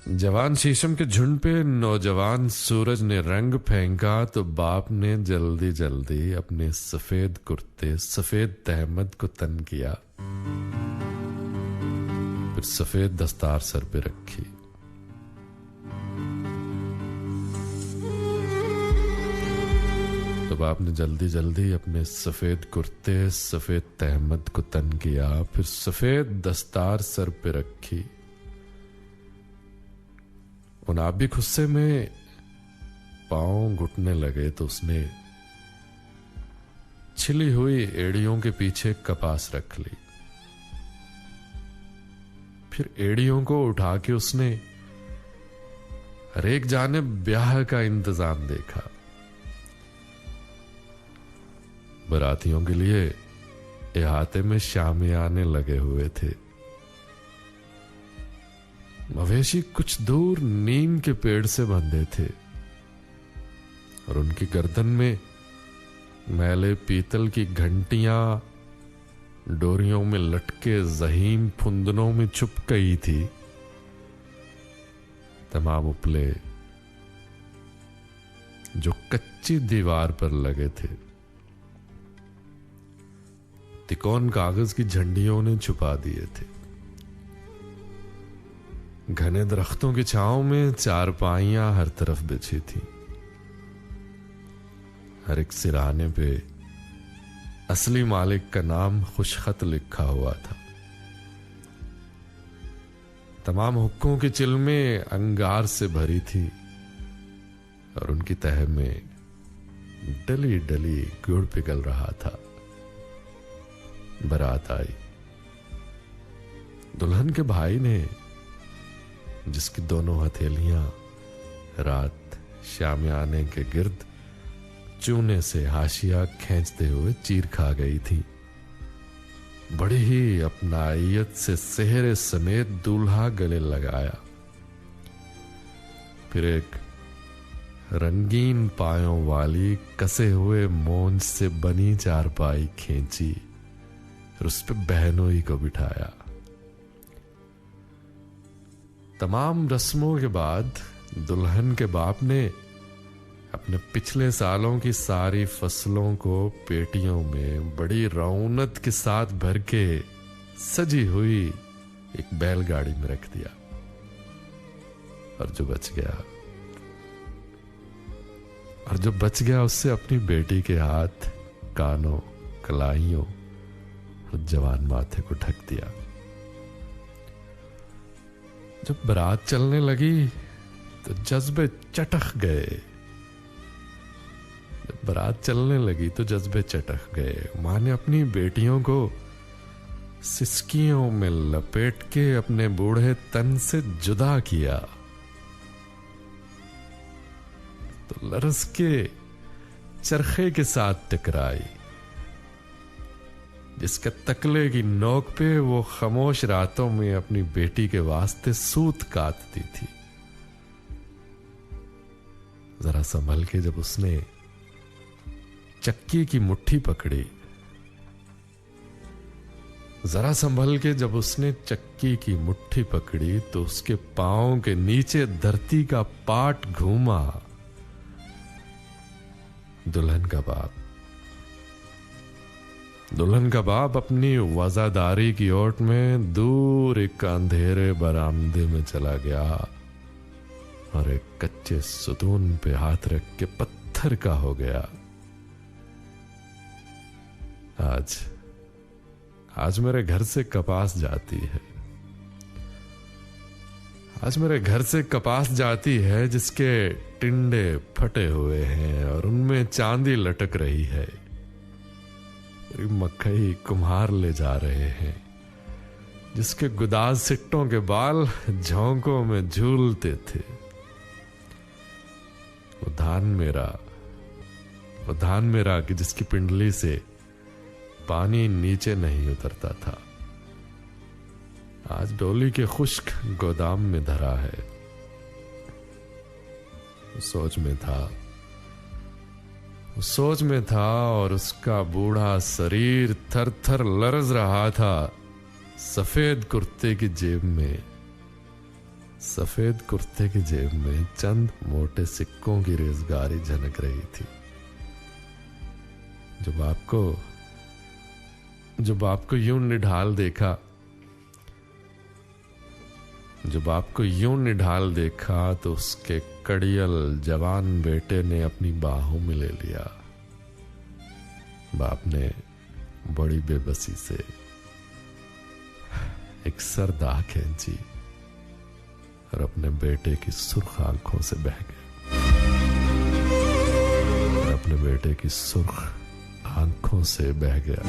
जवान शीशम के झुंड पे नौजवान सूरज ने रंग फेंका तो बाप ने जल्दी जल्दी अपने सफेद कुर्ते सफेद तहमद को तन किया, फिर सफेद दस्तार सर पे रखी। तो बाप ने जल्दी जल्दी अपने सफेद कुर्ते सफेद तहमद को तन किया, फिर सफेद दस्तार सर पे रखी। मुनाबी गुस्से में पांव घुटने लगे तो उसने छिली हुई एड़ियों के पीछे कपास रख ली। फिर एड़ियों को उठा के उसने हर एक जानिब ब्याह का इंतजाम देखा। बरातियों के लिए इहाते में शामियाने लगे हुए थे। मवेशी कुछ दूर नीम के पेड़ से बंधे थे और उनकी गर्दन में मैले पीतल की घंटियां डोरियों में लटके जहीम फुंदनों में छुप गई थी। तमाम उपले जो कच्ची दीवार पर लगे थे तिकोन कागज की झंडियों ने छुपा दिए थे। घने दरख्तों की छांव में चारपाइयां हर तरफ बिछी थी। हर एक सिरहाने पे असली मालिक का नाम खुशखत लिखा हुआ था। तमाम हुक्कों की चिलमें अंगार से भरी थी और उनकी तह में डली डली गुड़ पिघल रहा था। बारात आई। दुल्हन के भाई ने, जिसकी दोनों हथेलियां रात शामियाने के गिर्द चूने से हाशिया खींचते हुए चीर खा गई थी, बड़ी ही अपनाइयत से सेहरे समेत दूल्हा गले लगाया। फिर एक रंगीन पायों वाली कसे हुए मोंज से बनी चारपाई खींची और उस पर बहनोई को बिठाया। तमाम रस्मों के बाद दुल्हन के बाप ने अपने पिछले सालों की सारी फसलों को पेटियों में बड़ी रौनक के साथ भर के सजी हुई एक बैलगाड़ी में रख दिया। और जो बच गया उससे अपनी बेटी के हाथ, कानों, कलाइयों और जवान माथे को ढक दिया। जब बारात चलने लगी तो जज्बे चटक गए। मां ने अपनी बेटियों को सिसकियों में लपेट के अपने बूढ़े तन से जुदा किया तो लरस के चरखे के साथ टकराई, जिसके तकले की नोक पे वो खामोश रातों में अपनी बेटी के वास्ते सूत काटती थी। जरा संभल के जब उसने चक्की की मुट्ठी पकड़ी तो उसके पांव के नीचे धरती का पाट घूमा। दुल्हन का बाप अपनी वजादारी की ओट में दूर एक अंधेरे बरामदे में चला गया और एक कच्चे सुतून पे हाथ रख के पत्थर का हो गया। आज मेरे घर से कपास जाती है जिसके टिंडे फटे हुए हैं और उनमें चांदी लटक रही है। मक्खई कुम्हार ले जा रहे हैं जिसके गुदाज सिट्टों के बाल झोंकों में झूलते थे। वो धान मेरा कि जिसकी पिंडली से पानी नीचे नहीं उतरता था, आज डोली के खुश्क गोदाम में धरा है। सोच में था और उसका बूढ़ा शरीर थर थर लरज रहा था। सफेद कुर्ते की जेब में सफेद कुर्ते की जेब में चंद मोटे सिक्कों की रेजगारी झनक रही थी। जब आपको यूं निढाल देखा तो उसके कड़ियल जवान बेटे ने अपनी बाहों में ले लिया। बाप ने बड़ी बेबसी से एक सरदा खींची और अपने बेटे की सुर्ख आंखों से बह गया।